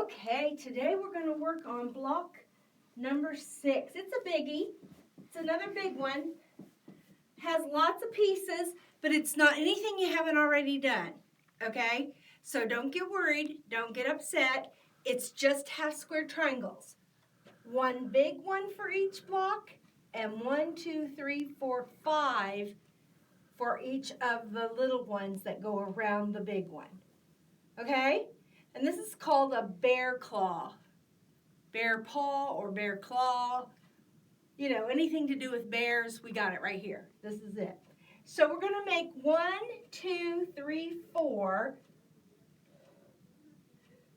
Okay, today we're going to work on block number 6. It's a biggie. It's another big one. Has lots of pieces, but it's not anything you haven't already done. Okay? So don't get worried. Don't get upset. It's just half square triangles. One big one for each block, and 1, 2, 3, 4, 5 for each of the little ones that go around the big one. Okay? And this is called a bear claw. Bear paw or bear claw. You know, anything to do with bears, we got it right here. This is it. So we're going to make 1, 2, 3, 4,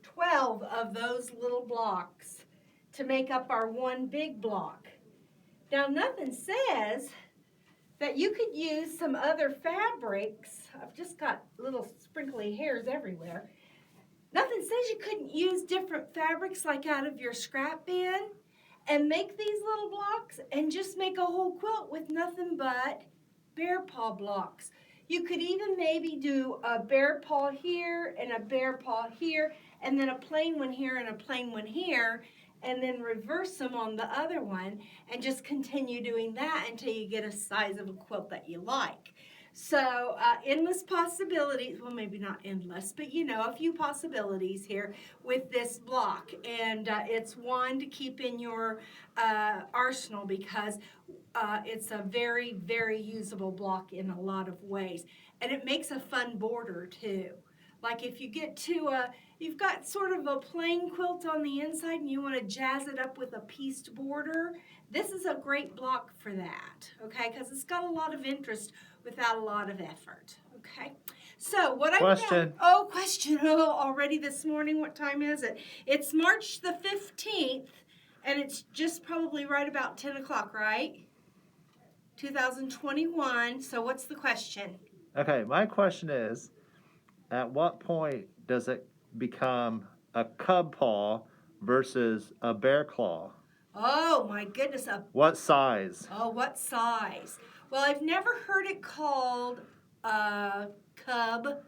12 of those little blocks to make up our one big block. Now, nothing says that you could use some other fabrics. I've just got little sprinkly hairs everywhere. Nothing says you couldn't use different fabrics like out of your scrap bin and make these little blocks and just make a whole quilt with nothing but bear paw blocks. You could even maybe do a bear paw here and a bear paw here and then a plain one here and a plain one here and then reverse them on the other one and just continue doing that until you get a size of a quilt that you like. So endless possibilities, well maybe not endless, but you know, a few possibilities here with this block. And it's one to keep in your arsenal because it's a very, very usable block in a lot of ways. And it makes a fun border too. Like if you get to you've got sort of a plain quilt on the inside and you want to jazz it up with a pieced border, this is a great block for that, okay? Because it's got a lot of interest without a lot of effort, okay? So what I've done, question, already this morning, what time is it? It's March the 15th, and it's just probably right about 10 o'clock, right? 2021, so what's the question? Okay, my question is, at what point does it become a cub paw versus a bear claw? Oh my goodness. What size? Oh, what size? Well, I've never heard it called a cub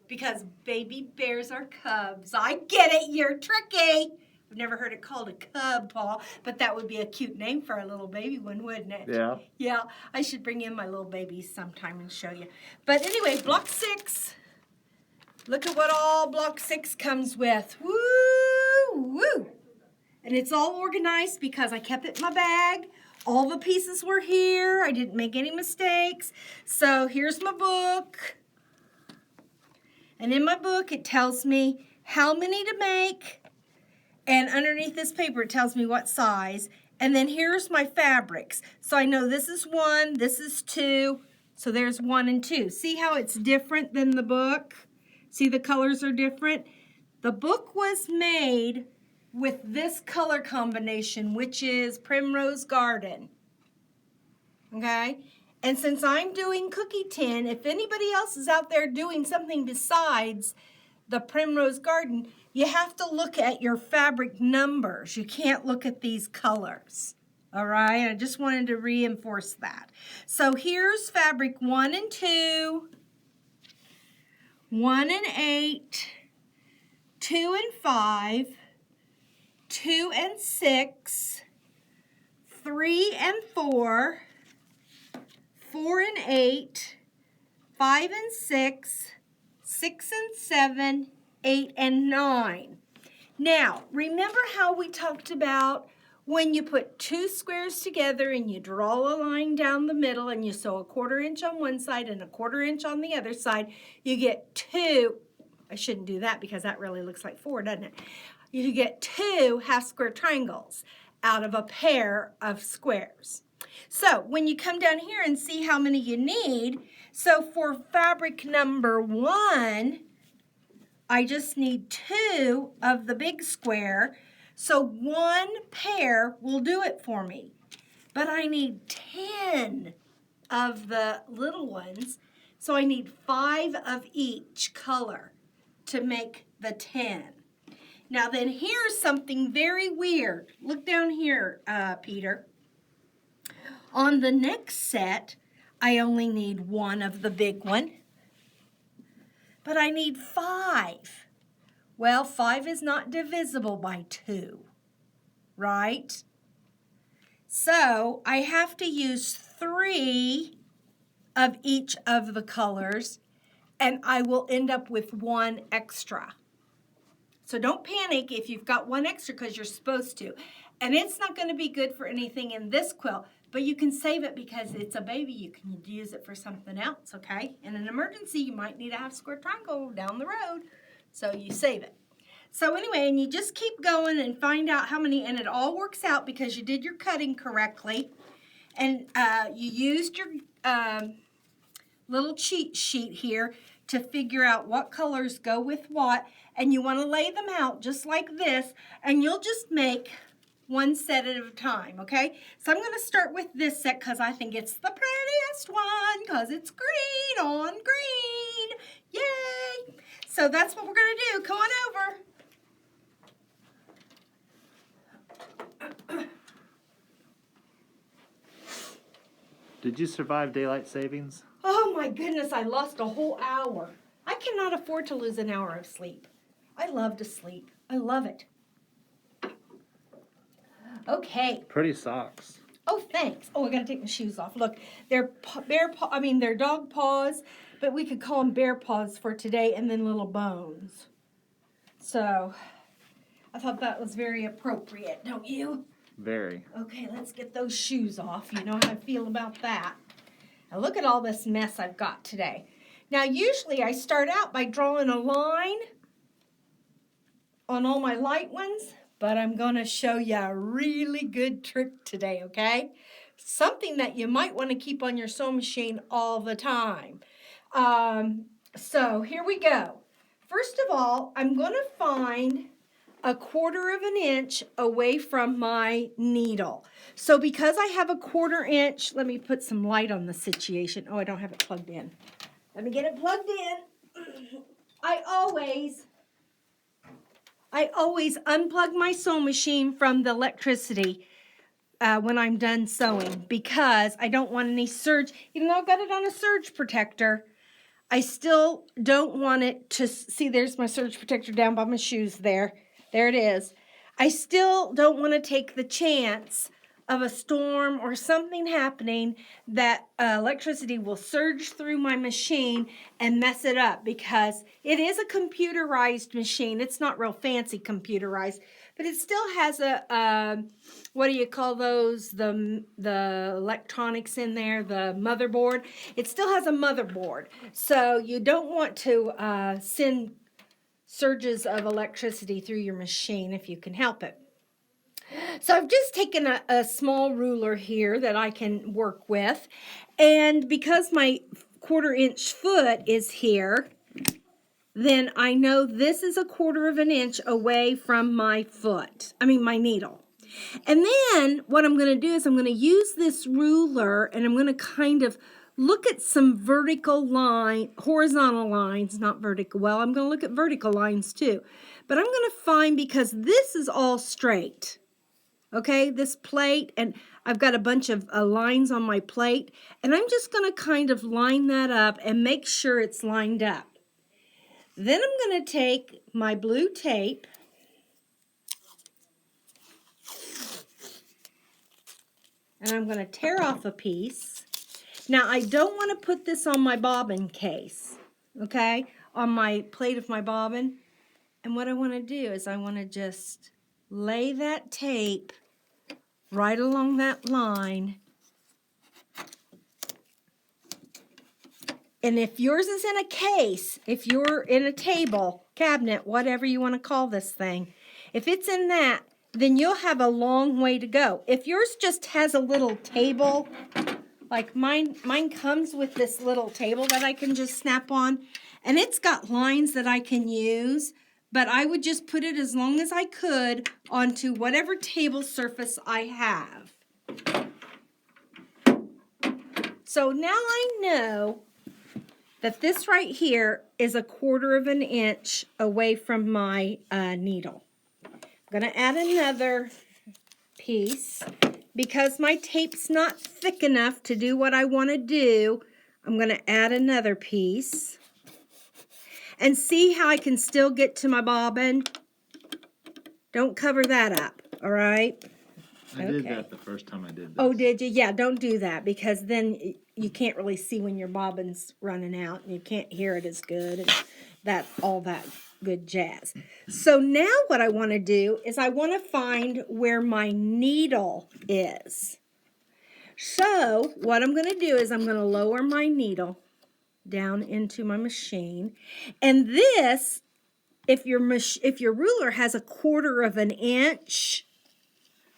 because baby bears are cubs. I get it, you're tricky. I've never heard it called a cub paw, but that would be a cute name for a little baby one, wouldn't it? Yeah. Yeah, I should bring in my little babies sometime and show you. But anyway, block 6. Look at what all block 6 comes with. Woo, woo. And it's all organized because I kept it in my bag. All the pieces were here. I didn't make any mistakes. So here's my book. And in my book, it tells me how many to make. And underneath this paper, it tells me what size. And then here's my fabrics. So I know this is 1, this is 2. So there's 1 and 2. See how it's different than the book? See the colors are different? The book was made with this color combination, which is Primrose Garden. Okay? And since I'm doing Cookie Tin, if anybody else is out there doing something besides the Primrose Garden, you have to look at your fabric numbers. You can't look at these colors. All right? I just wanted to reinforce that. So here's fabric 1 and 2, 1 and 8, 2 and 5, 2 and 6, 3 and 4, 4 and 8, 5 and 6, 6 and 7, 8 and 9. Now, remember how we talked about when you put 2 squares together and you draw a line down the middle and you sew a 1/4 inch on one side and a 1/4 inch on the other side, you get 2. I shouldn't do that because that really looks like 4, doesn't it? You get 2 half square triangles out of a pair of squares. So when you come down here and see how many you need, so for fabric number 1, I just need 2 of the big square, so 1 pair will do it for me. But I need 10 of the little ones, so I need 5 of each color to make the 10. Now then, here's something very weird. Look down here, Peter. On the next set, I only need 1 of the big one, but I need 5. Well, 5 is not divisible by 2, right? So I have to use 3 of each of the colors, and I will end up with 1 extra. So don't panic if you've got 1 extra, because you're supposed to. And it's not going to be good for anything in this quilt, but you can save it because it's a baby. You can use it for something else, okay? In an emergency, you might need a half square triangle down the road, so you save it. So anyway, and you just keep going and find out how many, and it all works out because you did your cutting correctly, and you used your little cheat sheet here to figure out what colors go with what, and you want to lay them out just like this, and you'll just make 1 set at a time, okay? So I'm going to start with this set because I think it's the prettiest one because it's green on green. Yay! So that's what we're going to do. Come on over. Did you survive daylight savings? Oh my goodness, I lost a whole hour. I cannot afford to lose an hour of sleep. I love to sleep. I love it. Okay. Pretty socks. Oh, thanks. Oh, I gotta take my shoes off. Look, they're they're dog paws, but we could call them bear paws for today, and then little bones. So, I thought that was very appropriate, don't you? Very. Okay, let's get those shoes off. You know how I feel about that. Now look at all this mess I've got today. Now usually I start out by drawing a line on all my light ones, but I'm going to show you a really good trick today, okay? Something that you might want to keep on your sewing machine all the time. So here we go. First of all, I'm going to find a 1/4 of an inch away from my needle. So because I have a 1/4 inch, let me put some light on the situation. Oh, I don't have it plugged in. Let me get it plugged in. I always unplug my sewing machine from the electricity when I'm done sewing because I don't want any surge. Even though I've got it on a surge protector, I still don't want it to, see, there's my surge protector down by my shoes there. There it is. I still don't want to take the chance of a storm or something happening that electricity will surge through my machine and mess it up, because it is a computerized machine. It's not real fancy computerized, but it still has a, what do you call those? The electronics in there, the motherboard. It still has a motherboard. So you don't want to send surges of electricity through your machine if you can help it. So I've just taken a small ruler here that I can work with, and because my 1/4 inch foot is here, then I know this is a 1/4 of an inch away from my foot, my needle. And then what I'm going to do is I'm going to use this ruler, and I'm going to kind of look at some horizontal lines, not vertical. Well, I'm going to look at vertical lines too. But I'm going to find, because this is all straight, okay, this plate, and I've got a bunch of lines on my plate, and I'm just going to kind of line that up and make sure it's lined up. Then I'm going to take my blue tape, and I'm going to tear off a piece. Now, I don't want to put this on my bobbin case, okay, on my plate of my bobbin. And what I want to do is I want to just lay that tape right along that line. And if yours is in a case, if you're in a table, cabinet, whatever you want to call this thing, if it's in that, then you'll have a long way to go. If yours just has a little table, like mine comes with this little table that I can just snap on, and it's got lines that I can use, but I would just put it as long as I could onto whatever table surface I have. So now I know that this right here is a 1/4 of an inch away from my needle. I'm going to add another piece. Because my tape's not thick enough to do what I want to do, I'm going to add another piece. And see how I can still get to my bobbin? Don't cover that up, all right? I did that the first time I did this. Oh, did you? Yeah, don't do that because then you can't really see when your bobbin's running out and you can't hear it as good and all that good jazz. So now what I want to do is I want to find where my needle is. So what I'm going to do is I'm going to lower my needle down into my machine. And this, if your ruler has a 1/4 of an inch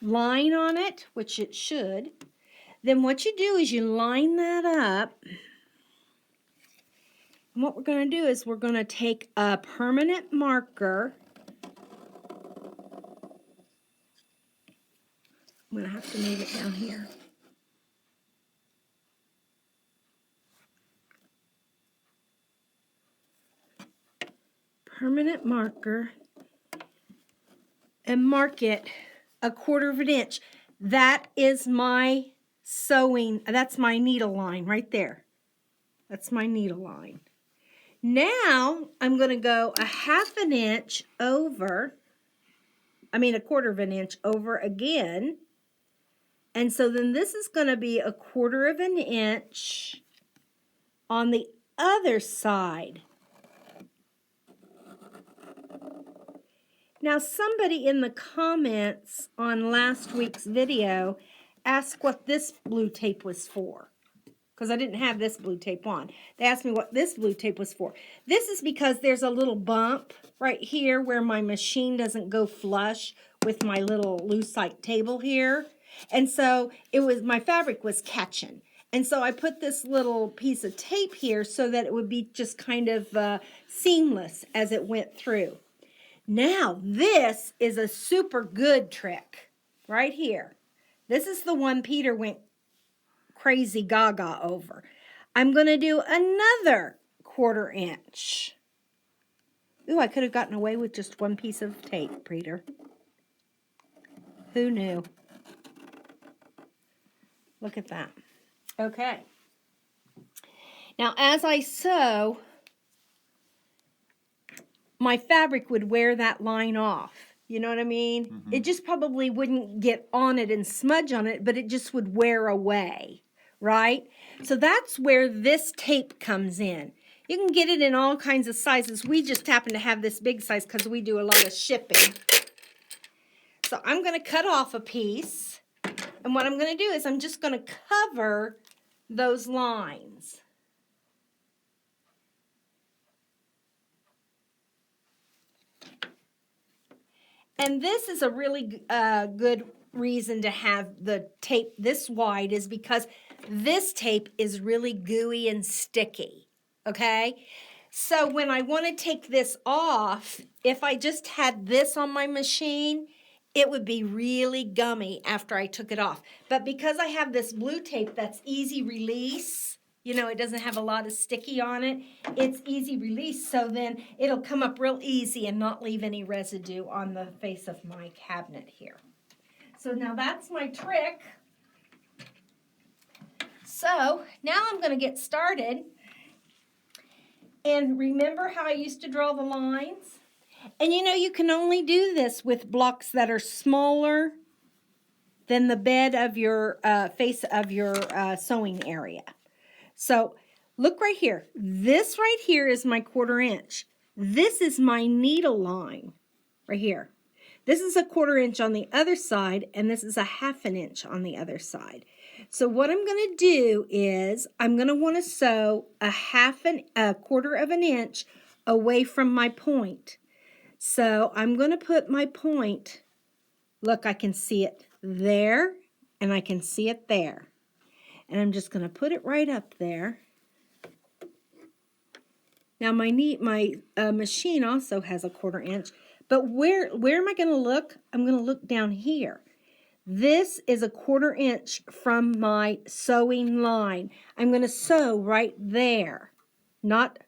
line on it, which it should, then what you do is you line that up. And what we're going to do is we're going to take a permanent marker. I'm going to have to move it down here. Permanent marker. And mark it a 1/4 of an inch. That is my sewing, that's my needle line right there. That's my needle line. Now I'm going to go a 1/2 inch over, a 1/4 of an inch over again. And so then this is going to be a 1/4 of an inch on the other side. Now somebody in the comments on last week's video asked what this blue tape was for. Because I didn't have this blue tape on. They asked me what this blue tape was for. This is because there's a little bump right here where my machine doesn't go flush with my little lucite table here. And so my fabric was catching. And so I put this little piece of tape here so that it would be just kind of seamless as it went through. Now this is a super good trick right here. This is the one Peter went crazy gaga over. I'm going to do another 1/4 inch. Ooh, I could have gotten away with just one piece of tape, Peter. Who knew? Look at that. Okay. Now, as I sew, my fabric would wear that line off. You know what I mean? Mm-hmm. It just probably wouldn't get on it and smudge on it, but it just would wear away. Right? So that's where this tape comes in. You can get it in all kinds of sizes. We just happen to have this big size because we do a lot of shipping. So I'm going to cut off a piece. And what I'm going to do is I'm just going to cover those lines. And this is a really good reason to have the tape this wide is because this tape is really gooey and sticky, okay? So when I want to take this off, if I just had this on my machine, it would be really gummy after I took it off. But because I have this blue tape that's easy release, you know, it doesn't have a lot of sticky on it, it's easy release, so then it'll come up real easy and not leave any residue on the face of my cabinet here. So now that's my trick. So now I'm going to get started. And remember how I used to draw the lines? And you know, you can only do this with blocks that are smaller than the bed of your face of your sewing area. So look right here. This right here is my 1/4 inch. This is my needle line right here. This is a 1/4 inch on the other side, and this is a 1/2 inch on the other side. So what I'm going to do is I'm going to want to sew a 1/4 of an inch away from my point. So I'm going to put my point, look, I can see it there, and I can see it there. And I'm just going to put it right up there. Now my machine also has a 1/4 inch. But where am I going to look? I'm going to look down here. This is a 1/4 inch from my sewing line. I'm going to sew right there, not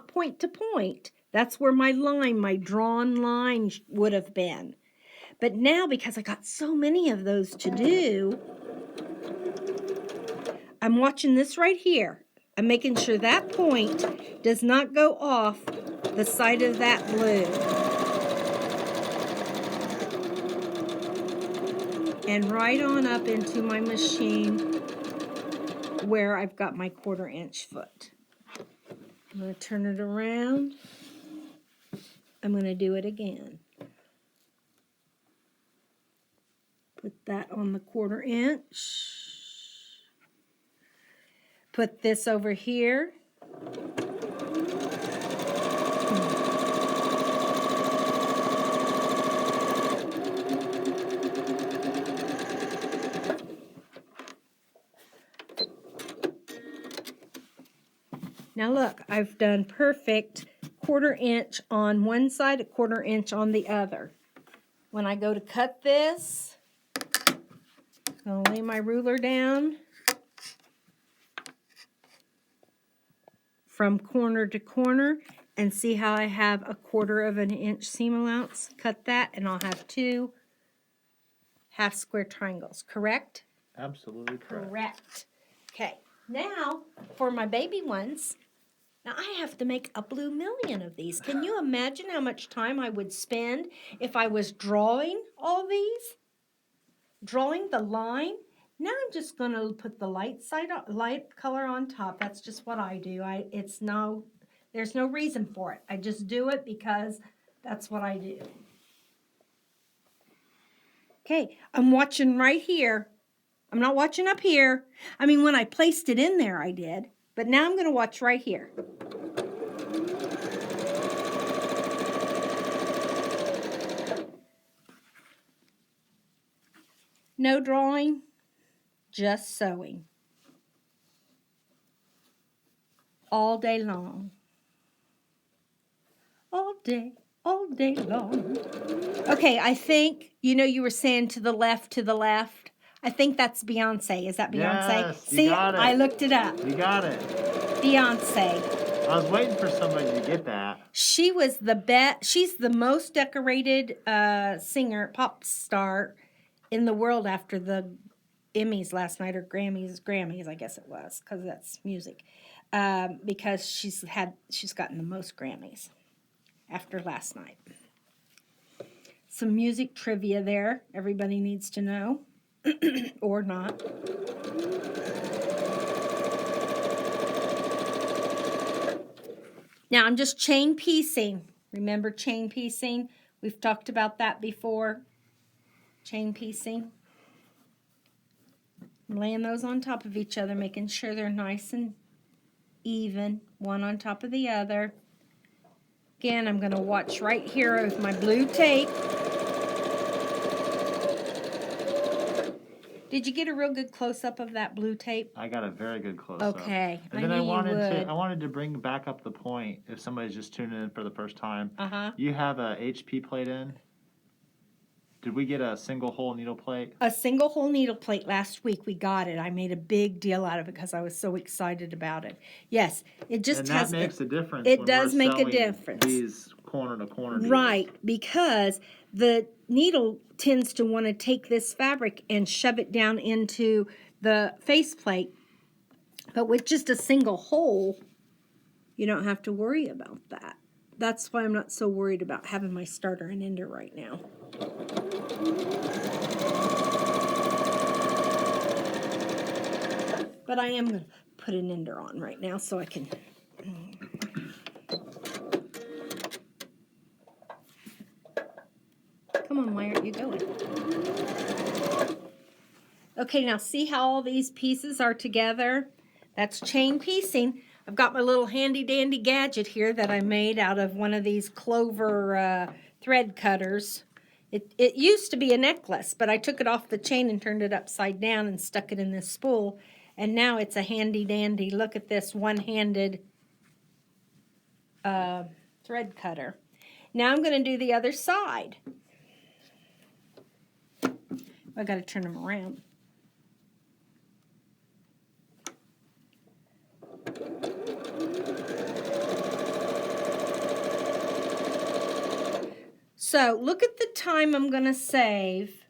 point to point. That's where my line, my drawn line would have been. But now, because I got so many of those to do, I'm watching this right here. I'm making sure that point does not go off the side of that blue. And right on up into my machine where I've got my 1/4 inch foot. I'm going to turn it around. I'm going to do it again. Put that on the 1/4 inch. Put this over here. Now look, I've done perfect 1/4 inch on one side, a 1/4 inch on the other. When I go to cut this, I'm going to lay my ruler down from corner to corner and see how I have a 1/4 inch seam allowance. Cut that and I'll have 2 half square triangles, correct? Absolutely correct. Correct. Okay, now for my baby ones, now I have to make a blue million of these. Can you imagine how much time I would spend if I was drawing all these? Drawing the line. Now I'm just going to put the light color on top. That's just what I do. There's no reason for it. I just do it because that's what I do. Okay, I'm watching right here. I'm not watching up here. I mean, when I placed it in there, I did. But now I'm going to watch right here. No drawing, just sewing. All day long. All day long. Okay, I think, you were saying to the left. I think that's Beyonce. Is that Beyonce? Yes, See, you got it. I looked it up. You got it. Beyonce. I was waiting for somebody to get that. She was the best. She's the most decorated singer, pop star in the world after the Emmys last night, or Grammys, I guess it was, because that's music. Because she's gotten the most Grammys after last night. Some music trivia there. Everybody needs to know, or not. Now I'm just chain piecing. Remember chain piecing? We've talked about that before. Chain piecing. I'm laying those on top of each other, making sure they're nice and even, one on top of the other. Again, I'm going to watch right here with my blue tape. Did you get a real good close-up of that blue tape? I got a very good close-up. Okay, And then I wanted to bring back up the point, if somebody's just tuning in for the first time. You have a HP plate in. Did we get a single hole needle plate? A single hole needle plate last week. We got it. I made a big deal out of it because I was so excited about it. Yes, it just and has. That makes a difference. It does make a difference. These corner to corner needles. Right, because the needle tends to want to take this fabric and shove it down into the faceplate. But with just a single hole, you don't have to worry about that. That's why I'm not so worried about having my starter and ender right now. But I am going to put an ender on right now so I can... Come on, why aren't you going? Okay, now see how all these pieces are together? That's chain piecing. I've got my little handy-dandy gadget here that I made out of one of these clover thread cutters. It used to be a necklace, but I took it off the chain and turned it upside down and stuck it in this spool. And now it's a handy-dandy, look at this, one-handed thread cutter. Now I'm going to do the other side. I've got to turn them around. So look at the time I'm going to save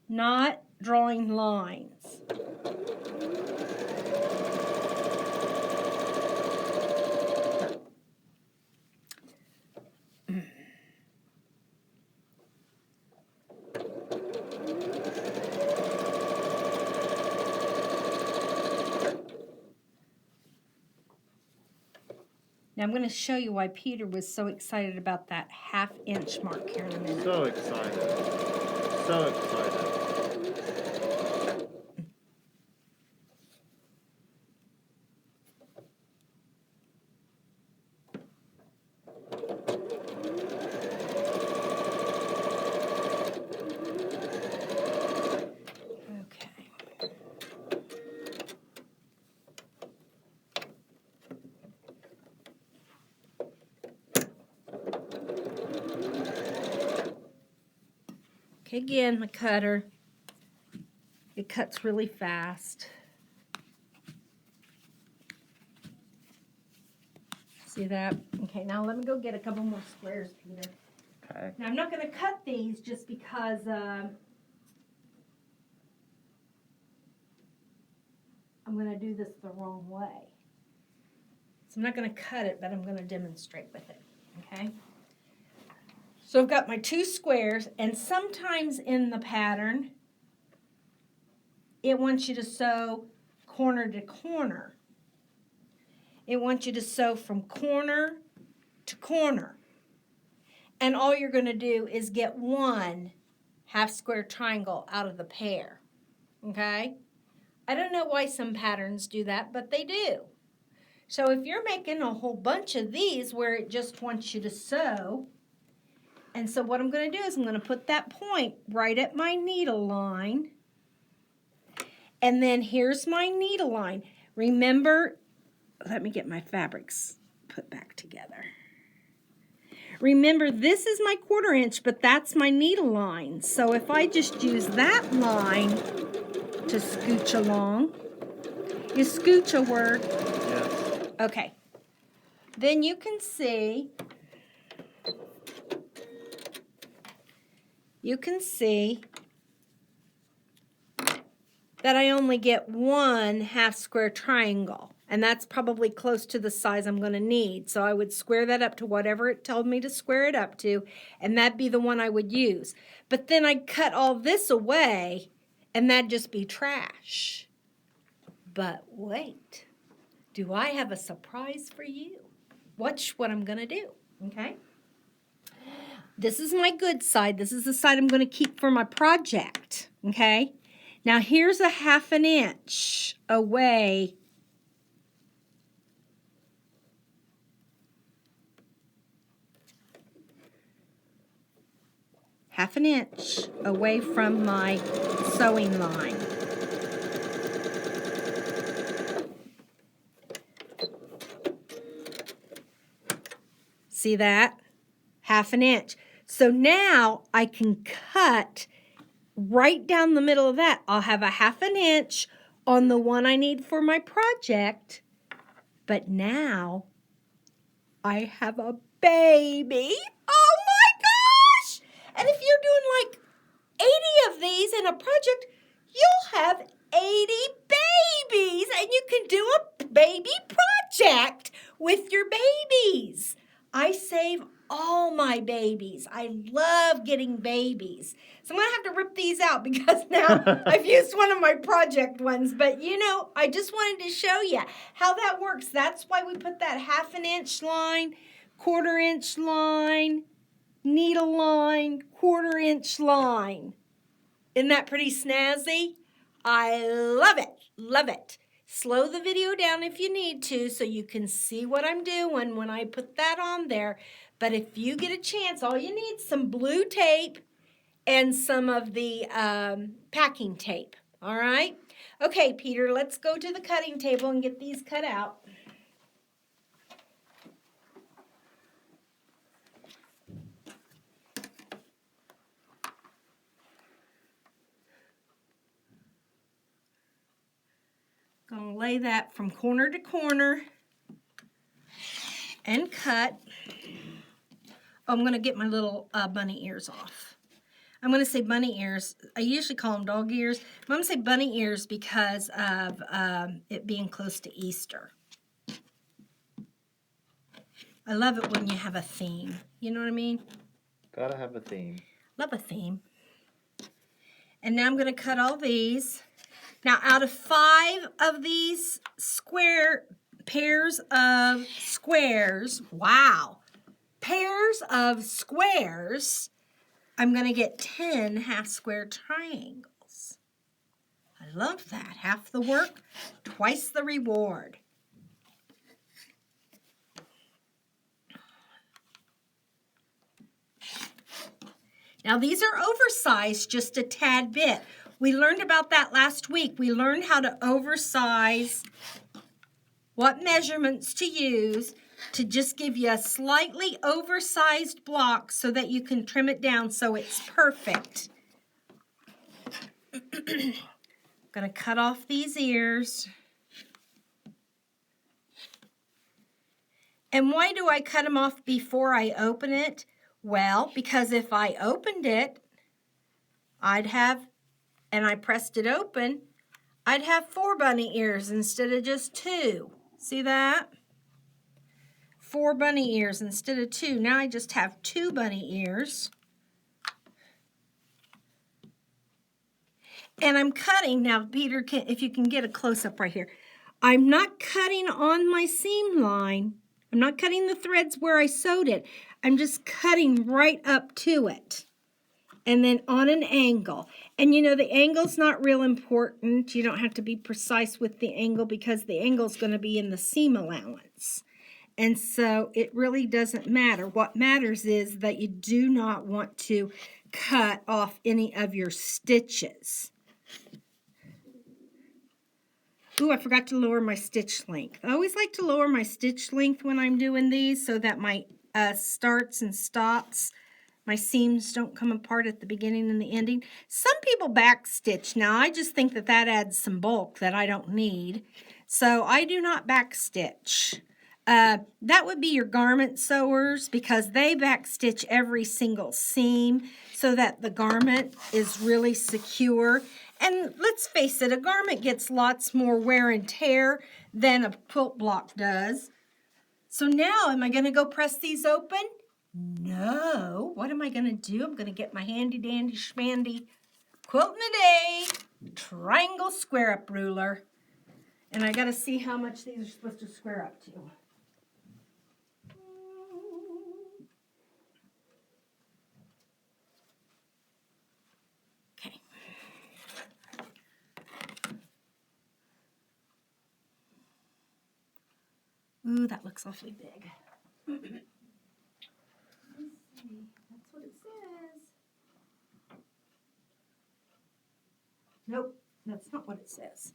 not drawing lines. Now I'm going to show you why Peter was so excited about that 1/2 inch mark here in a minute. So excited. So excited. Okay, again, my cutter. It cuts really fast. See that? Okay, now let me go get a couple more squares, Peter. Okay. Now I'm not going to cut these just because I'm going to do this the wrong way. So I'm not going to cut it, but I'm going to demonstrate with it. Okay? So I've got my 2 squares, and sometimes in the pattern, it wants you to sew corner to corner. It wants you to sew from corner to corner. And all you're going to do is get 1 half square triangle out of the pair. Okay? I don't know why some patterns do that, but they do. So if you're making a whole bunch of these where it just wants you to sew, and so what I'm going to do is I'm going to put that point right at my needle line. And then here's my needle line. Remember, let me get my fabrics put back together. Remember, this is my 1/4 inch, but that's my needle line. So if I just use that line to scooch along, is scooch a word? Yes. Okay. Then you can see that I only get 1 half square triangle, and that's probably close to the size I'm going to need. So I would square that up to whatever it told me to square it up to, and that'd be the one I would use. But then I'd cut all this away, and that'd just be trash. But wait, do I have a surprise for you? Watch what I'm going to do, okay? This is my good side. This is the side I'm going to keep for my project, okay? Now here's a 1/2 inch away. Half an inch away from my sewing line. See that? 1/2 inch. So now I can cut right down the middle of that. I'll have a 1/2 inch on the one I need for my project. But now I have a baby. Oh my gosh! And if you're doing like 80 of these in a project, you'll have 80 babies, and you can do a baby project with your babies. I save all my babies. I love getting babies. So I'm going to have to rip these out because now I've used one of my project ones. But, you know, I just wanted to show you how that works. That's why we put that 1/2 inch line, 1/4 inch line, needle line, 1/4 inch line. Isn't that pretty snazzy? I love it. Love it. Slow the video down if you need to so you can see what I'm doing when I put that on there. But if you get a chance, all you need is some blue tape and some of the packing tape. All right? Okay, Peter, let's go to the cutting table and get these cut out. Gonna lay that from corner to corner and cut. I'm going to get my little bunny ears off. I'm going to say bunny ears. I usually call them dog ears. I'm going to say bunny ears because of it being close to Easter. I love it when you have a theme. You know what I mean? Gotta have a theme. Love a theme. And now I'm going to cut all these. Now, out of 5 of these square pairs of squares. Wow. Pairs of squares. I'm going to get 10 half square triangles. I love that. Half the work, twice the reward. Now these are oversized just a tad bit. We learned about that last week. We learned how to oversize, what measurements to use to just give you a slightly oversized block so that you can trim it down so it's perfect. Gonna cut off these ears. And why do I cut them off before I open it? Well, because if I opened it, I'd have, and I pressed it open, I'd have 4 bunny ears instead of just 2. See that? 4 bunny ears instead of 2. Now I just have 2 bunny ears. And I'm cutting, now Peter, if you can get a close-up right here. I'm not cutting on my seam line. I'm not cutting the threads where I sewed it. I'm just cutting right up to it. And then on an angle. And you know, the angle's not real important. You don't have to be precise with the angle because the angle's going to be in the seam allowance. And so it really doesn't matter. What matters is that you do not want to cut off any of your stitches. Ooh, I forgot to lower my stitch length. I always like to lower my stitch length when I'm doing these so that my starts and stops, my seams don't come apart at the beginning and the ending. Some people back stitch. Now, I just think that that adds some bulk that I don't need. So I do not back stitch. That would be your garment sewers because they back stitch every single seam so that the garment is really secure. And let's face it, a garment gets lots more wear and tear than a quilt block does. So now, am I going to go press these open? No. What am I going to do? I'm going to get my handy dandy schmandy Quilting a Day triangle square up ruler. And I got to see how much these are supposed to square up to. Okay. Ooh, that looks awfully big. Let's see. That's what it says. Nope, that's not what it says.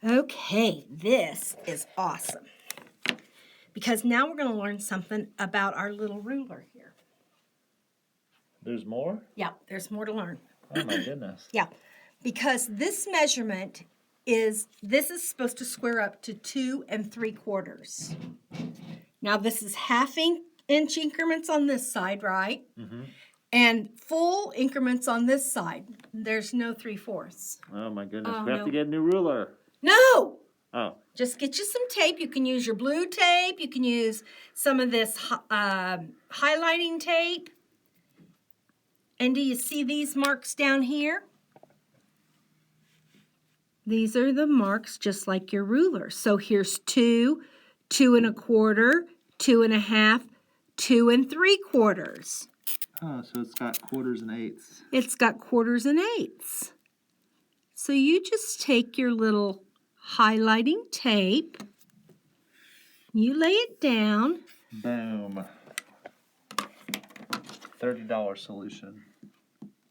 Okay, this is awesome. Because now we're going to learn something about our little ruler here. There's more? Yeah, there's more to learn. Oh my goodness. Yeah, because this measurement is, this is supposed to square up to 2 3/4. Now this is half-inch increments on this side, right? Mm-hmm. And full increments on this side. There's no 3/4. Oh my goodness. We have to get a new ruler. No! Oh. Just get you some tape. You can use your blue tape. You can use some of this highlighting tape. And do you see these marks down here? These are the marks just like your ruler. So here's 2, 2 1/4, 2 1/2, 2 3/4. Oh, so it's got quarters and eighths. It's got quarters and eighths. So you just take your little highlighting tape, you lay it down. Boom. $30 solution.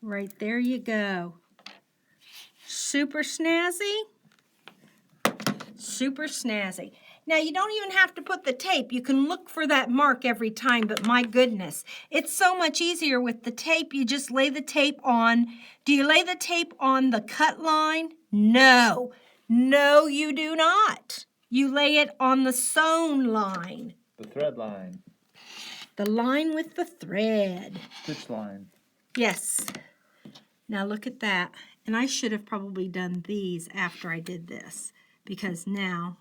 Right there you go. Super snazzy. Super snazzy. Now, you don't even have to put the tape. You can look for that mark every time, but my goodness, it's so much easier with the tape. You just lay the tape on. Do you lay the tape on the cut line? No. No, you do not. You lay it on the sewn line. The thread line. The line with the thread. Stitch line. Yes. Now look at that. And I should have probably done these after I did this because now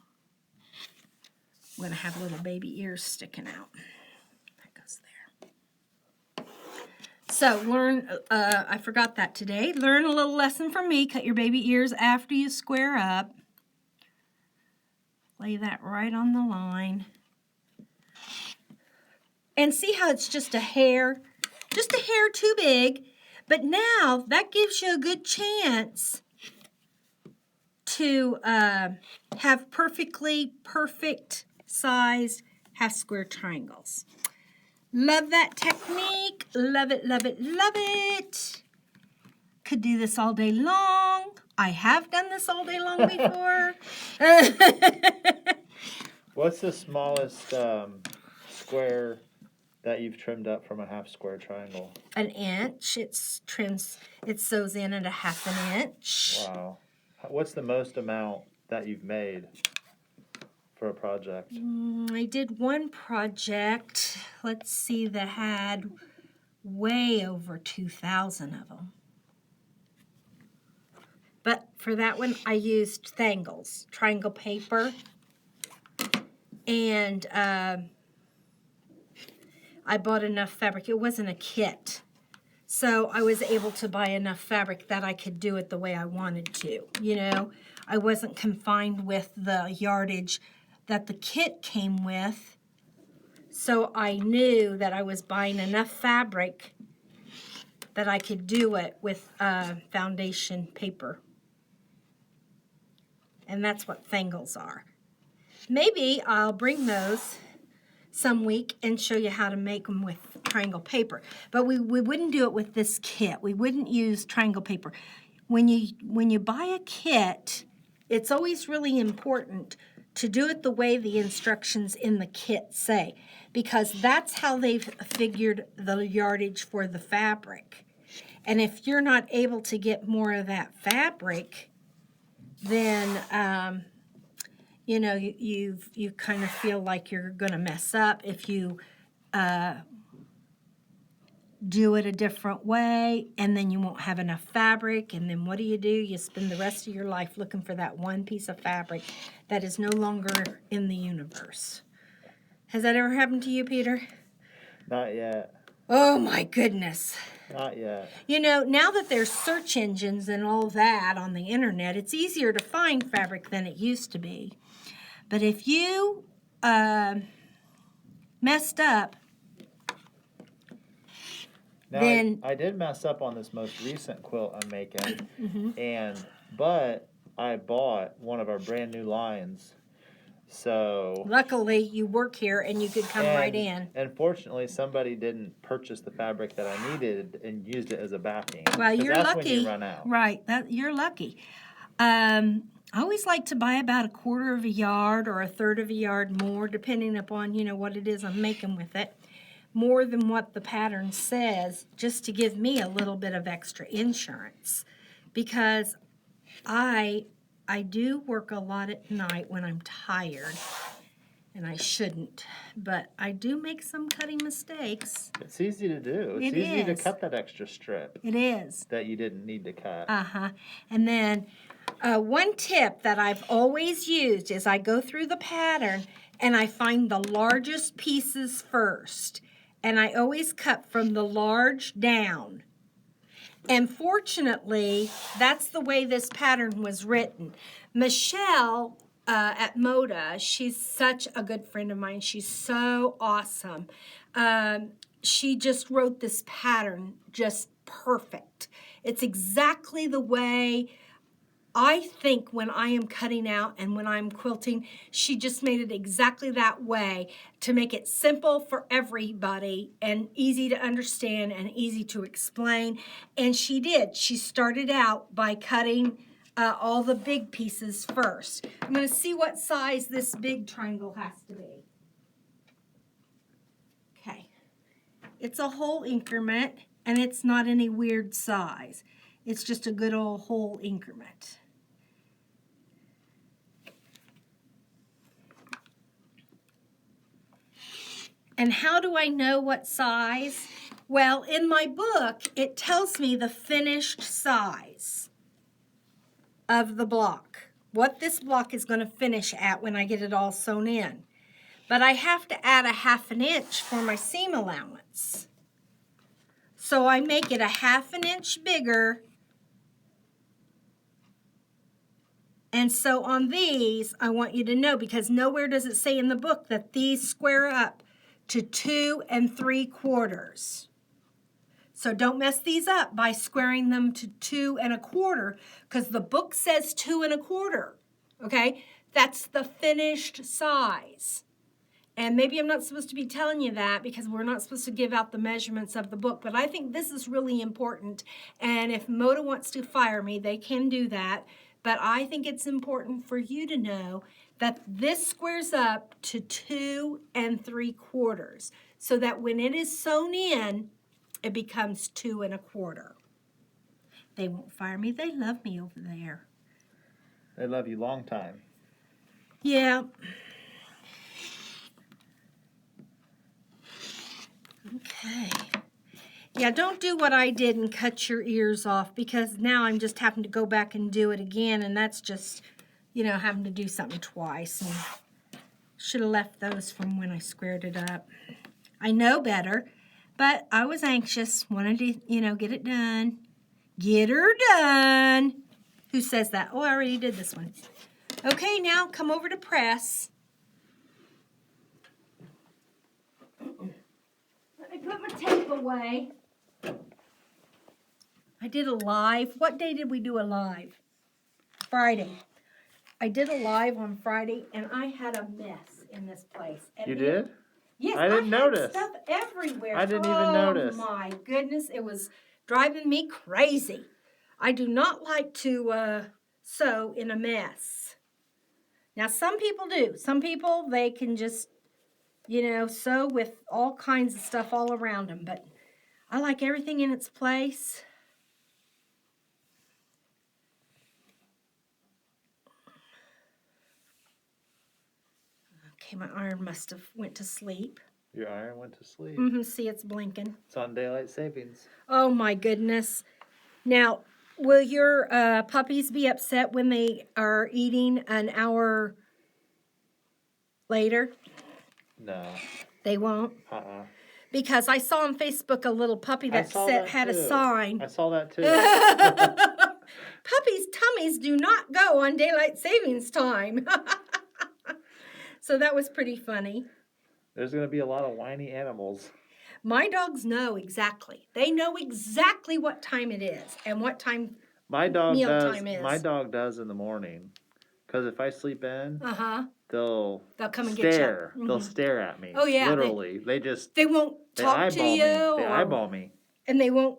I'm going to have little baby ears sticking out. That goes there. So learn, I forgot that today. Learn a little lesson from me. Cut your baby ears after you square up. Lay that right on the line. And see how it's just a hair too big. But now that gives you a good chance to have perfect sized half square triangles. Love that technique. Love it, love it, love it. Could do this all day long. I have done this all day long before. What's the smallest square that you've trimmed up from a half square triangle? An inch. It sews in at a half an inch. Wow. What's the most amount that you've made for a project? I did one project, let's see, that had way over 2,000 of them. But for that one, I used Thangles, triangle paper. And I bought enough fabric. It wasn't a kit. So I was able to buy enough fabric that I could do it the way I wanted to. You know, I wasn't confined with the yardage that the kit came with. So I knew that I was buying enough fabric that I could do it with foundation paper. And that's what Thangles are. Maybe I'll bring those some week and show you how to make them with triangle paper. But we wouldn't do it with this kit. We wouldn't use triangle paper. When you buy a kit, it's always really important to do it the way the instructions in the kit say, because that's how they've figured the yardage for the fabric. And if you're not able to get more of that fabric, then you know, you kind of feel like you're going to mess up if you do it a different way, and then you won't have enough fabric, and then what do? You spend the rest of your life looking for that one piece of fabric that is no longer in the universe. Has that ever happened to you, Peter? Not yet. Oh my goodness. Not yet. You know, now that there's search engines and all that on the internet, it's easier to find fabric than it used to be. But if you messed up, now, then I did mess up on this most recent quilt I'm making, but I bought one of our brand new lines. So luckily you work here and you could come right in. And fortunately, somebody didn't purchase the fabric that I needed and used it as a backing. Well, you're that's lucky. When you run out. Right, you're lucky. I always like to buy about 1/4 of a yard or 1/3 of a yard more, depending upon, you know, what it is I'm making with it. More than what the pattern says, just to give me a little bit of extra insurance. Because I do work a lot at night when I'm tired, and I shouldn't, but I do make some cutting mistakes. It's easy to do. It's easy to cut that extra strip. It is. That you didn't need to cut. And then one tip that I've always used is I go through the pattern and I find the largest pieces first. And I always cut from the large down. And fortunately, that's the way this pattern was written. Michelle at Moda, she's such a good friend of mine. She's so awesome. She just wrote this pattern just perfect. It's exactly the way I think when I am cutting out and when I'm quilting. She just made it exactly that way to make it simple for everybody and easy to understand and easy to explain. And she did. She started out by cutting all the big pieces first. I'm going to see what size this big triangle has to be. Okay. It's a whole increment, and it's not any weird size. It's just a good old whole increment. And how do I know what size? Well, in my book, it tells me the finished size of the block, what this block is going to finish at when I get it all sewn in. But I have to add a 1/2 inch for my seam allowance. So I make it a 1/2 inch bigger And so on these, I want you to know, because nowhere does it say in the book that these square up to 2 3/4. So don't mess these up by squaring them to 2 1/4, because the book says 2 1/4. Okay? That's the finished size. And maybe I'm not supposed to be telling you that because we're not supposed to give out the measurements of the book, but I think this is really important. And if Moda wants to fire me, they can do that. But I think it's important for you to know that this squares up to 2 3/4, so that when it is sewn in, it becomes 2 1/4. They won't fire me. They love me over there. They love you long time. Yeah. Okay. Yeah, don't do what I did and cut your ears off, because now I'm just having to go back and do it again, and that's just, having to do something twice. And should have left those from when I squared it up. I know better, but I was anxious, wanted to, get it done. Get her done. Who says that? Oh, I already did this one. Okay, now come over to press. Let me put my tape away. I did a live. What day did we do a live? Friday. I did a live on Friday, and I had a mess in this place. And You did? Yes, I didn't notice. Had stuff everywhere. I didn't even notice. Oh my goodness, it was driving me crazy. I do not like to sew in a mess. Now, some people do. Some people, they can just, sew with all kinds of stuff all around them. But I like everything in its place. Okay, my iron must have went to sleep. Your iron went to sleep. See, it's blinking. It's on daylight savings. Oh, my goodness. Now, will your puppies be upset when they are eating an hour later? No. They won't? Because I saw on Facebook a little puppy that had a sign. I saw that too. Puppies' tummies do not go on daylight savings time. So that was pretty funny. There's going to be a lot of whiny animals. My dogs know exactly. They know exactly what time it is and what time mealtime is. My dog does in the morning. Because if I sleep in, they'll come and stare. get you. They'll stare at me. Oh, yeah. Literally. They won't talk to you. They eyeball me. And they won't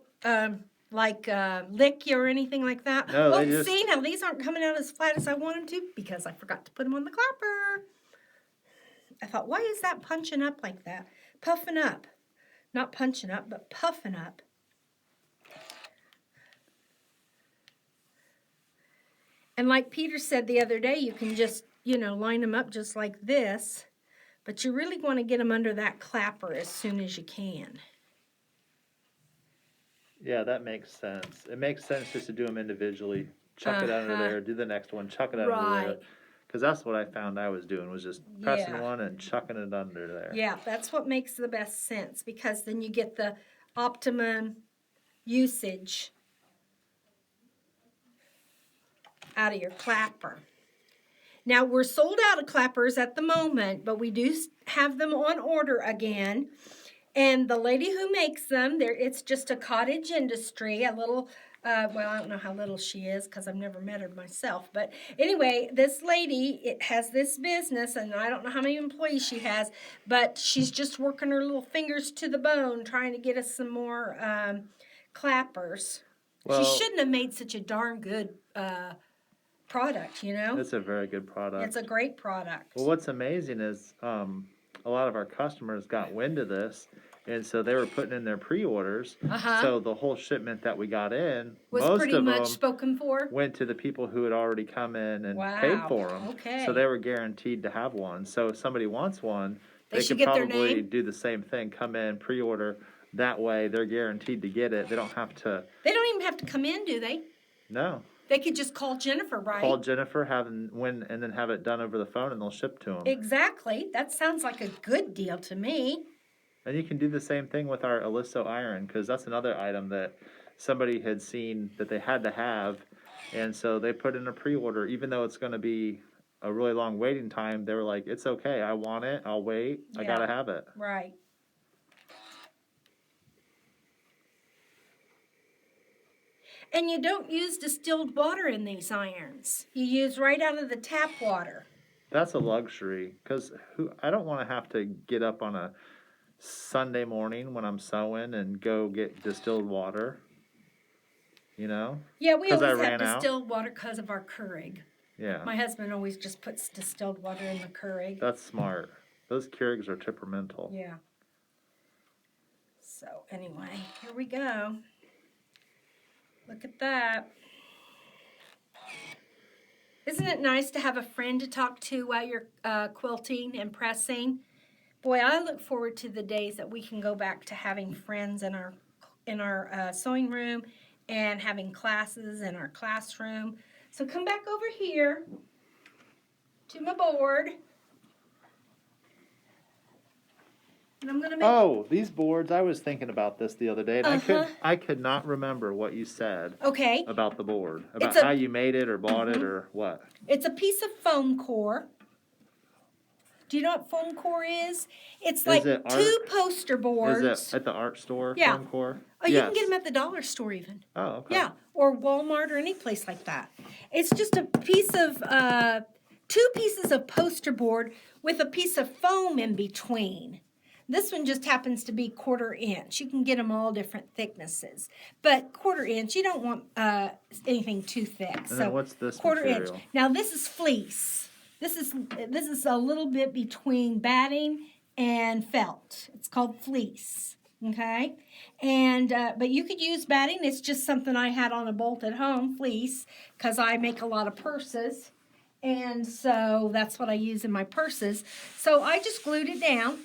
lick you or anything like that. No, they just... See, now these aren't coming out as flat as I want them to because I forgot to put them on the clapper. I thought, why is that punching up like that? Puffing up. Not punching up, but puffing up. And like Peter said the other day, you can just, line them up just like this. But you really want to get them under that clapper as soon as you can. Yeah, that makes sense. It makes sense just to do them individually. Chuck it under there, do the next one, chuck it under there. Because that's what I found I was doing, was just pressing one and chucking it under there. Yeah, that's what makes the best sense, because then you get the optimum usage out of your clapper. Now, we're sold out of clappers at the moment, but we do have them on order again. And the lady who makes them, it's just a cottage industry, a little... well, I don't know how little she is because I've never met her myself. But anyway, this lady has this business, and I don't know how many employees she has, but she's just working her little fingers to the bone trying to get us some more clappers. Well, she shouldn't have made such a darn good product, It's a very good product. It's a great product. Well, what's amazing is a lot of our customers got wind of this. And so they were putting in their pre-orders. So the whole shipment that we got in, was most pretty of much them spoken for. Went to the people who had already come in and paid for them. Okay. So they were guaranteed to have one. So if somebody wants one, they could get probably do the same thing. Come in, pre-order. That way, they're guaranteed to get it. They don't have to. They don't even have to come in, do they? No. They could just call Jennifer, right? Call Jennifer, and then have it done over the phone, and they'll ship to them. Exactly. That sounds like a good deal to me. And you can do the same thing with our Aliso iron, because that's another item that somebody had seen that they had to have, And so they put in a pre-order, even though it's going to be a really long waiting time. They were like, "It's okay. I want it. I'll wait. I Yeah. gotta have it." Right. And you don't use distilled water in these irons. You use right out of the tap water. That's a luxury, because I don't want to have to get up on a Sunday morning when I'm sewing and go get distilled water. You know? Yeah, we 'Cause I always have ran out. distilled water because of our Keurig. Yeah. My husband always just puts distilled water in the Keurig. That's smart. Those Keurigs are temperamental. Yeah. So anyway, here we go. Look at that. Isn't it nice to have a friend to talk to while you're quilting and pressing? Boy, I look forward to the days that we can go back to having friends in our sewing room and having classes in our classroom. So come back over here to my board. And I'm gonna make. Oh, these boards! I was thinking about this the other day, and I could not remember what you said. Okay. About the board, about how you made it or bought it or what. It's a piece of foam core. Do you know what foam core is? It's like two poster boards. Is it at the art store? Yeah. Foam core. Oh, you can get them at the dollar store even. Oh, okay. Yeah, or Walmart or any place like that. It's just a piece of two pieces of poster board with a piece of foam in between. This one just happens to be 1/4 inch. You can get them all different thicknesses, but 1/4 inch. You don't want anything too thick. And so then what's this 1/4 material? inch. Now this is fleece. This is a little bit between batting and felt. It's called fleece. Okay, and but you could use batting. It's just something I had on a bolt at home, fleece, because I make a lot of purses, and so that's what I use in my purses. So I just glued it down.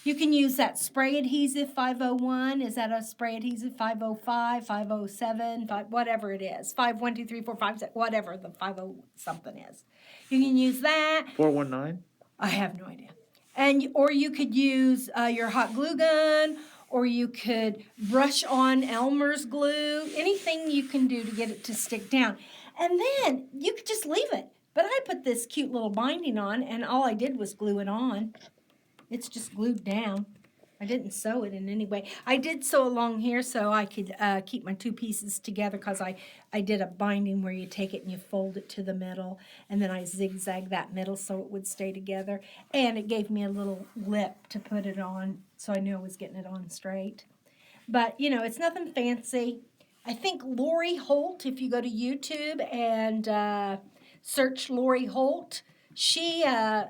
You can use that spray adhesive 501. Is that a spray adhesive 505, 507, whatever it is? 5, 1, 2, 3, 4, 5, 6, whatever the 50 something is. You can use that. 419? I have no idea. Or you could use your hot glue gun, or you could brush on Elmer's glue. Anything you can do to get it to stick down. And then you could just leave it. But I put this cute little binding on, and all I did was glue it on. It's just glued down. I didn't sew it in any way. I did sew along here so I could keep my two pieces together, because I did a binding where you take it and you fold it to the middle, and then I zigzag that middle so it would stay together. And it gave me a little lip to put it on, so I knew I was getting it on straight. But, you know, it's nothing fancy. I think Lori Holt, if you go to YouTube and search Lori Holt, she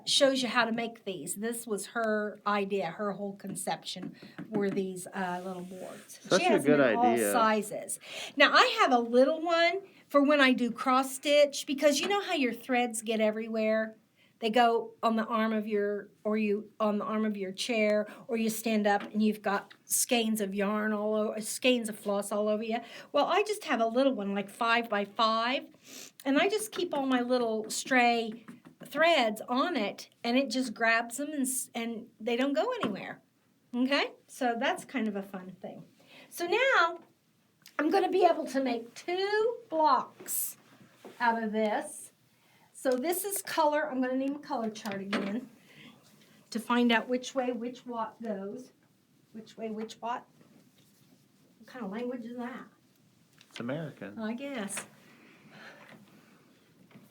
shows you how to make these. This was her idea, her whole conception were these little boards. Such she has a good them in idea. all sizes. Now, I have a little one for when I do cross stitch, because you know how your threads get everywhere? They go on the arm of your, on the arm of your chair, or you stand up and you've got skeins of yarn all over, skeins of floss all over you. Well, I just have a little one, like 5 by 5, and I just keep all my little stray threads on it, and it just grabs them, and they don't go anywhere. Okay, so that's kind of a fun thing. So now I'm going to be able to make 2 blocks out of this. So this is color. I'm going to need my color chart again to find out which way which watt goes. Which way which watt? What kind of language is that? It's American. I guess.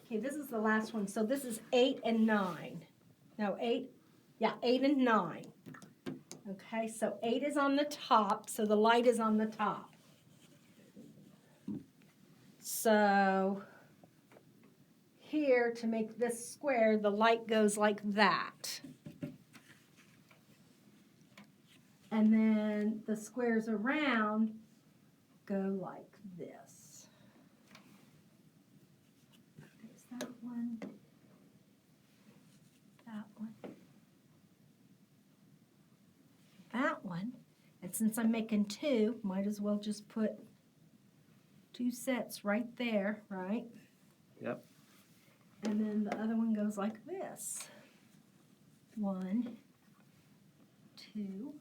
Okay, this is the last one. So this is 8 and 9. No, 8. Yeah, 8 and 9. Okay, so 8 is on the top, so the light is on the top. So here, to make this square, the light goes like that. And then the squares around go like this. There's that one. That one. That one. And since I'm making 2, might as well just put 2 sets right there, right? Yep. And then the other one goes like this. 1, 2,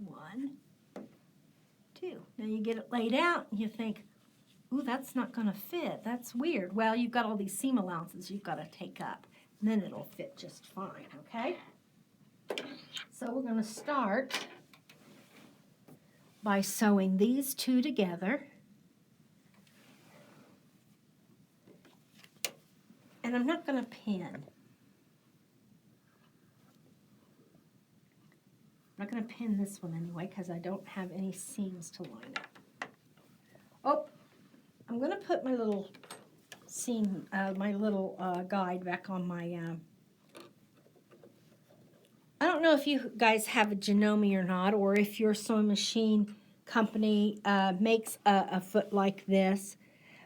1, 2. Now you get it laid out and you think, ooh, that's not gonna fit. That's weird. Well, you've got all these seam allowances you've got to take up. And then it'll fit just fine, okay? So we're gonna start by sewing these two together. And I'm not gonna pin. I'm not gonna pin this one anyway because I don't have any seams to line up. Oh, I'm gonna put my little seam, my little guide back on my, I don't know if you guys have a Janome or not, or if your sewing machine company makes a foot like this.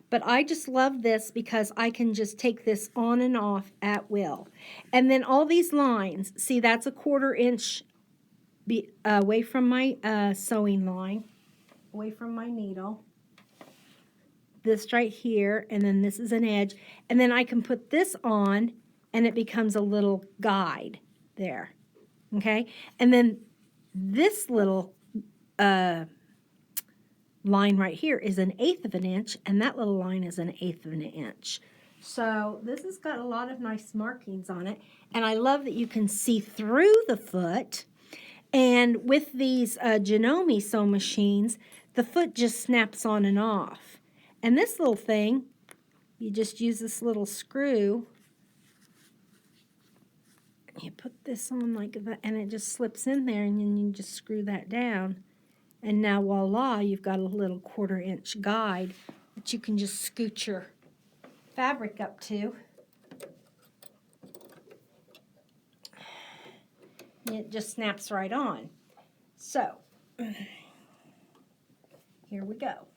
But I just love this because I can just take this on and off at will. And then all these lines, see that's a 1/4 inch away from my sewing line, away from my needle. This right here, and then this is an edge. And then I can put this on and it becomes a little guide there. Okay, and then this little line right here is 1/8 of an inch, and that little line is 1/8 of an inch. So this has got a lot of nice markings on it, and I love that you can see through the foot. And with these Janome sew machines, the foot just snaps on and off. And this little thing, you just use this little screw. You put this on like that, and it just slips in there, and then you just screw that down. And now, voila, you've got a little 1/4 inch guide that you can just scoot your fabric up to. And it just snaps right on. So, here we go.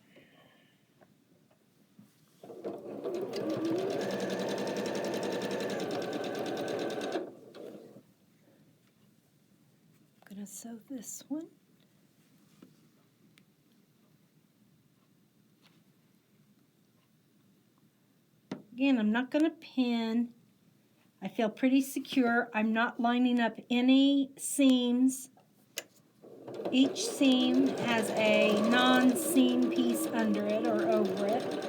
I'm going to sew this one. Again, I'm not going to pin. I feel pretty secure. I'm not lining up any seams. Each seam has a non-seam piece under it or over it.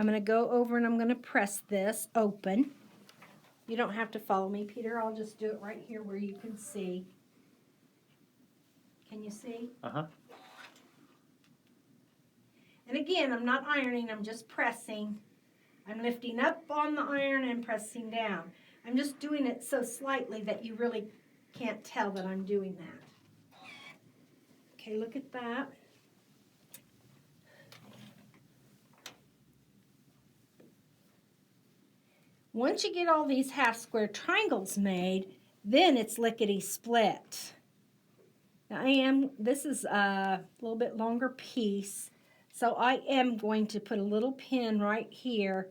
I'm going to go over and I'm going to press this open. You don't have to follow me, Peter. I'll just do it right here where you can see. Can you see? Uh-huh. And again, I'm not ironing, I'm just pressing. I'm lifting up on the iron and pressing down. I'm just doing it so slightly that you really can't tell that I'm doing that. Okay, look at that. Once you get all these half square triangles made, then it's lickety split. Now this is a little bit longer piece, so I am going to put a little pin right here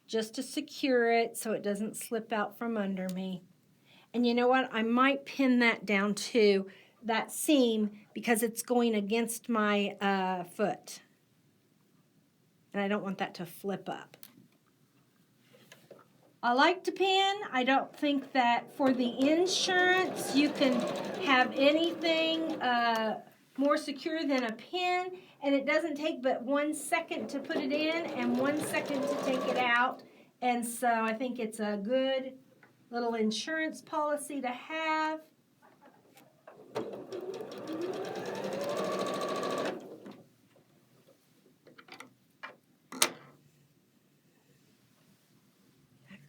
just to secure it so it doesn't slip out from under me. And you know what? I might pin that down too, that seam, because it's going against my foot. And I don't want that to flip up. I like to pin. I don't think that for the insurance you can have anything more secure than a pin, and it doesn't take but 1 second to put it in and 1 second to take it out. And so I think it's a good little insurance policy to have.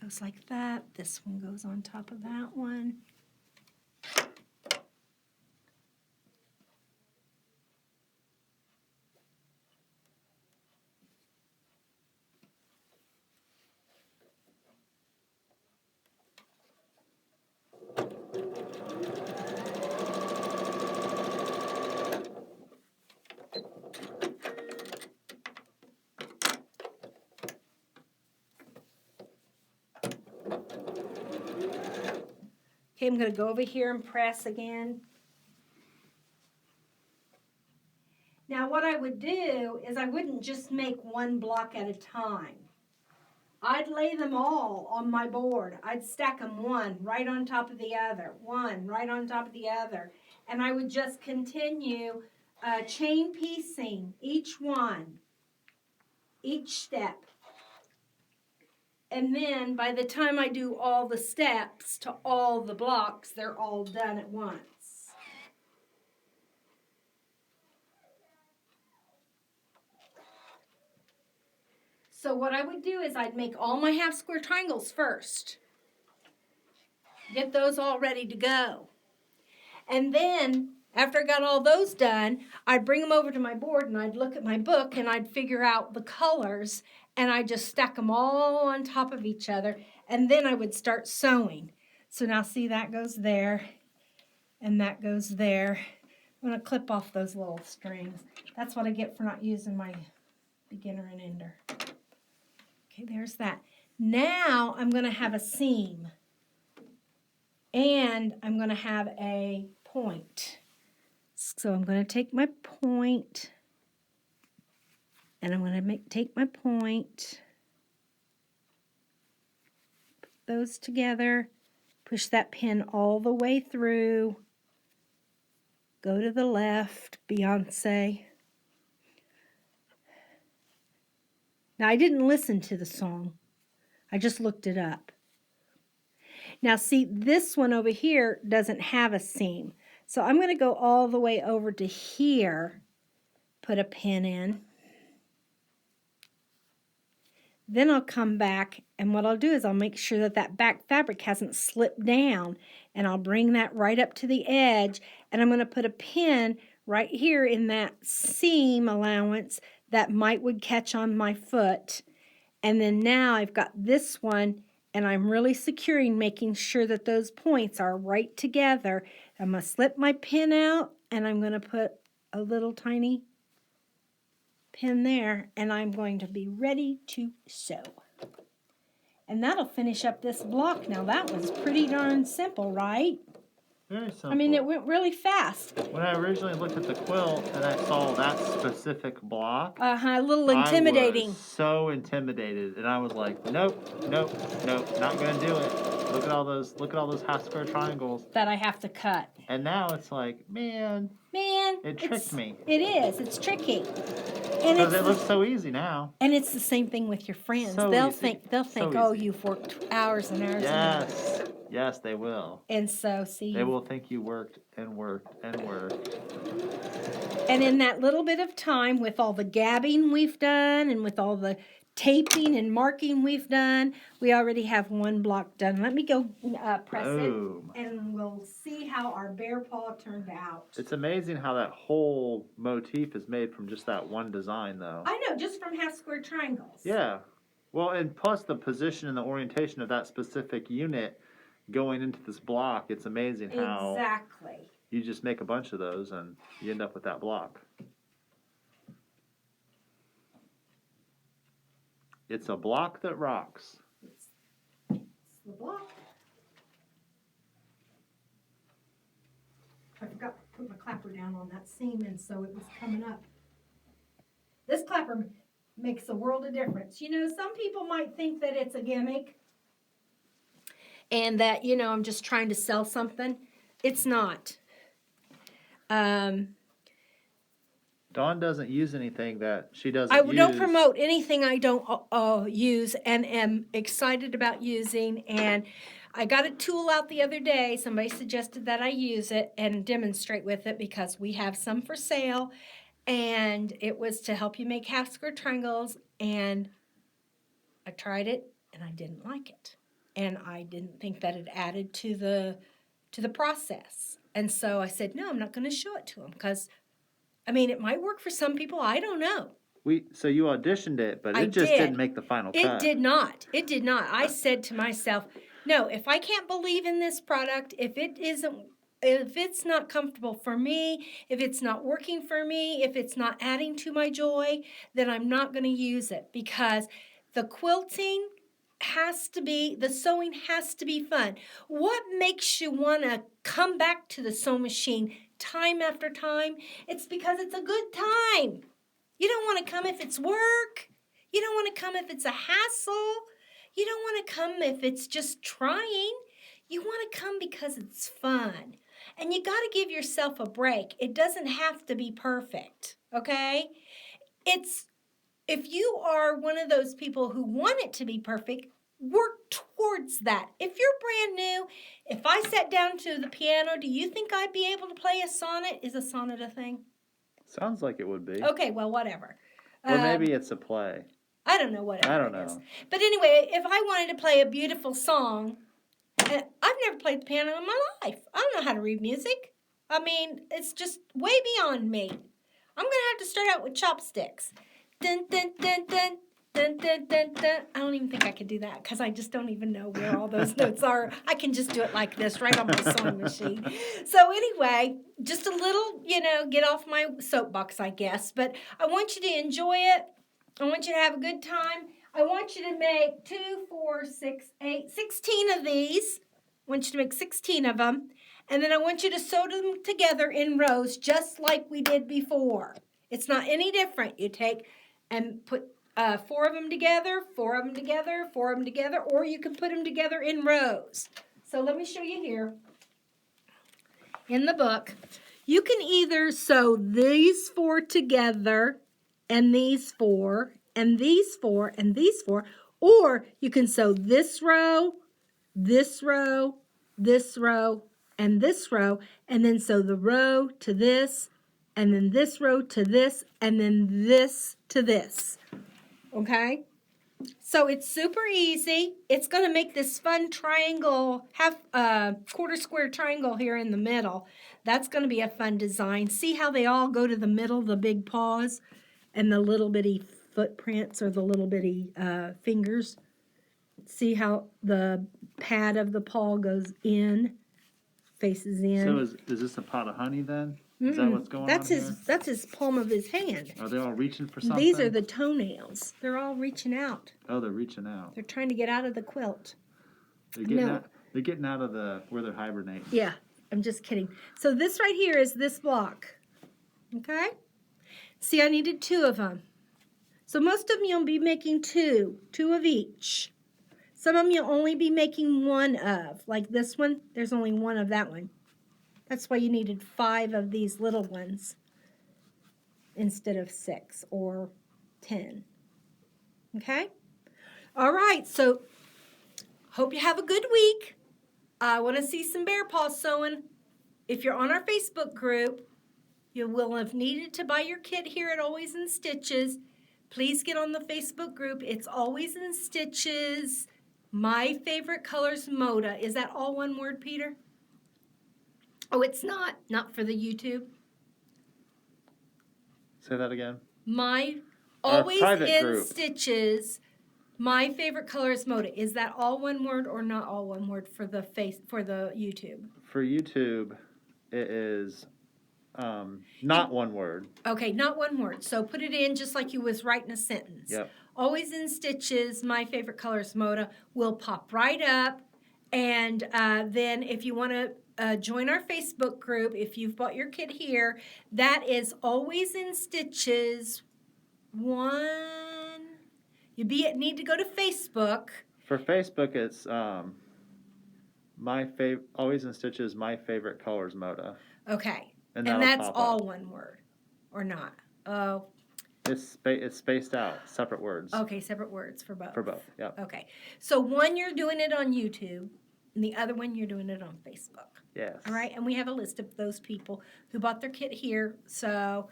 Goes like that. This one goes on top of that one. Okay, I'm going to go over here and press again. Now what I would do is I wouldn't just make one block at a time. I'd lay them all on my board. I'd stack them one right on top of the other, one right on top of the other. And I would just continue chain piecing each one, each step. And then by the time I do all the steps to all the blocks, they're all done at once. So what I would do is I'd make all my half square triangles first. Get those all ready to go. And then after I got all those done, I'd bring them over to my board and I'd look at my book and I'd figure out the colors and I'd just stack them all on top of each other. And then I would start sewing. So now see, that goes there and that goes there. I'm going to clip off those little strings. That's what I get for not using my beginner and ender. Okay, there's that. Now I'm going to have a seam. And I'm going to have a point. So I'm going to take my point. And I'm going to take my point. Put those together. Push that pin all the way through. Go to the left, Beyonce. Now, I didn't listen to the song. I just looked it up. Now, see, this one over here doesn't have a seam. So I'm going to go all the way over to here, put a pin in. Then I'll come back, and what I'll do is I'll make sure that that back fabric hasn't slipped down, and I'll bring that right up to the edge, and I'm going to put a pin right here in that seam allowance that would catch on my foot. And then now I've got this one, and I'm really securing, making sure that those points are right together. I'm going to slip my pin out, and I'm going to put a little tiny pin there, and I'm going to be ready to sew. And that'll finish up this block. Now that was pretty darn simple, right? Very simple. I mean, it went really fast. When I originally looked at the quilt and I saw that specific block, a little intimidating. I was so intimidated, and I was like, nope, not gonna do it. Look at all those half square triangles That I have to cut. And now it's like, man, it tricked me. It is. It's tricky. Because it looks so easy now. And it's the same thing with your friends. So they'll easy. think, oh, you've worked hours and hours and hours. Yes, they will. And so, see. They will think you worked and worked and worked. And in that little bit of time, with all the gabbing we've done and with all the taping and marking we've done, we already have one block done. Let me go press it, and we'll see how our bear paw turned out. It's amazing how that whole motif is made from just that one design, though. I know, just from half square triangles. Yeah. Well, and plus the position and the orientation of that specific unit going into this block, it's amazing how exactly you just make a bunch of those and you end up with that block. It's a block that rocks. It's the block. I forgot to put my clapper down on that seam, and so it was coming up. This clapper makes a world of difference. You know, some people might think that it's a gimmick and that, you know, I'm just trying to sell something. It's not. Dawn doesn't use anything that she doesn't I use. don't promote anything I don't use and am excited about using. And I got a tool out the other day. Somebody suggested that I use it and demonstrate with it because we have some for sale. And it was to help you make half square triangles. And I tried it and I didn't like it. And I didn't think that it added to the process. And so I said, no, I'm not going to show it to them because I mean, it might work for some people. I don't know. So you auditioned it, but it just didn't make the final cut. It did not. It did not. I said to myself, no, if I can't believe in this product, if it's not comfortable for me, if it's not working for me, if it's not adding to my joy, then I'm not going to use it because the quilting the sewing has to be fun. What makes you want to come back to the sewing machine time after time? It's because it's a good time. You don't want to come if it's work. You don't want to come if it's a hassle. You don't want to come if it's just trying. You want to come because it's fun. And you got to give yourself a break. It doesn't have to be perfect, okay? It's if you are one of those people who want it to be perfect, work towards that. If you're brand new, if I sat down to the piano, do you think I'd be able to play a sonnet? Is a sonnet a thing? Sounds like it would be. Okay, well, whatever. Or maybe it's a play. I don't know what I don't it is. know. But anyway, if I wanted to play a beautiful song, I've never played the piano in my life. I don't know how to read music. I mean, it's just way beyond me. I'm going to have to start out with chopsticks. Dun, dun, dun, dun, dun, dun, dun, dun. I don't even think I could do that because I just don't even know where all those notes are. I can just do it like this right on my sewing machine. So anyway, just a little, get off my soapbox, I guess. But I want you to enjoy it. I want you to have a good time. I want you to make 2, 4, 6, 8, 16 of these. I want you to make 16 of them. And then I want you to sew them together in rows just like we did before. It's not any different. You take and put 4 of them together, 4 of them together, 4 of them together, or you can put them together in rows. So let me show you here in the book. You can either sew these 4 together and these 4 and these 4 and these 4, or you can sew this row, this row, this row, and this row, and then sew the row to this, and then this row to this, and then this to this. Okay? So it's super easy. It's going to make this fun triangle, quarter square triangle here in the middle. That's going to be a fun design. See how they all go to the middle, the big paws, and the little bitty footprints or the little bitty fingers. See how the pad of the paw goes in, faces in. So is this a pot of honey then? Is that what's going on here? That's his palm of his hand. Are they all reaching for something? These are the toenails. They're all reaching out. Oh, they're reaching out. They're trying to get out of the quilt. They're getting out of where they're hibernating. Yeah, I'm just kidding. So this right here is this block. Okay? See, I needed 2 of them. So most of them you'll be making 2 of each. Some of them you'll only be making 1 of. Like this one, there's only 1 of that one. That's why you needed 5 of these little ones instead of 6 or 10. Okay? All right, so hope you have a good week. I want to see some bear paw sewing. If you're on our Facebook group, you will have needed to buy your kit here at Always in Stitches. Please get on the Facebook group. It's Always in Stitches. My favorite color's Moda. Is that all one word, Peter? Oh, it's not. Not for the YouTube. Say that again. My Our Always private in group. Stitches. My favorite color is Moda. Is that all one word or not all one word for the YouTube? For YouTube, it is not one word. Okay, not one word. So put it in just like you was writing a sentence. Yep. Always in Stitches. My favorite color is Moda. Will pop right up. And then if you want to join our Facebook group, if you've bought your kit here, that is Always in Stitches 1. You need to go to Facebook. For Facebook, it's Always in Stitches. My favorite color is Moda. Okay, and that's all one word, or not? Oh. It's spaced out, separate words. Okay, separate words for both. For both, yeah. Okay, so one you're doing it on YouTube, and the other one you're doing it on Facebook. Yes. All right, and we have a list of those people who bought their kit here, so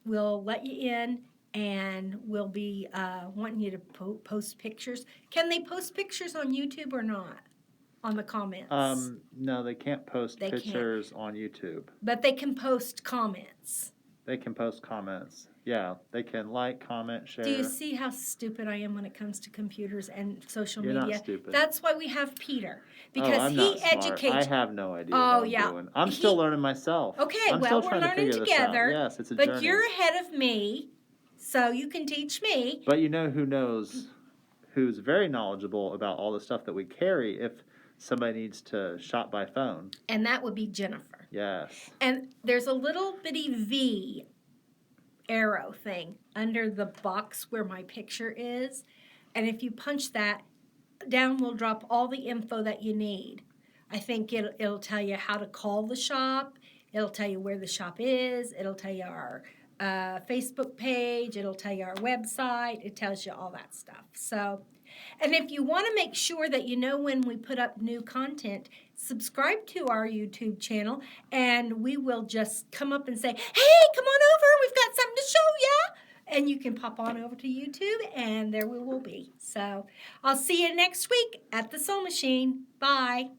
we'll let you in, and we'll be wanting you to post pictures. Can they post pictures on YouTube or not? On the comments? No, they can't post pictures on YouTube. But they can post comments. They can post comments. Yeah, they can like, comment, share. Do you see how stupid I am when it comes to computers and social You're media? Not stupid. That's why we have Peter. Because I'm he not smart. educates. I have no idea what I'm doing. I'm still learning myself. Okay, I'm still trying we're to learning figure together. This out. Yes, it's a but journey. you're ahead of me, so you can teach me. But you know who's very knowledgeable about all the stuff that we carry if somebody needs to shop by phone. And that would be Jennifer. Yes. And there's a little bitty V arrow thing under the box where my picture is. And if you punch that, down will drop all the info that you need. I think it'll tell you how to call the shop. It'll tell you where the shop is. It'll tell you our Facebook page. It'll tell you our website. It tells you all that stuff. So, and if you want to make sure that you know when we put up new content, subscribe to our YouTube channel, and we will just come up and say, hey, come on over. We've got something to show you. And you can pop on over to YouTube, and there we will be. So I'll see you next week at the Sew Machine. Bye.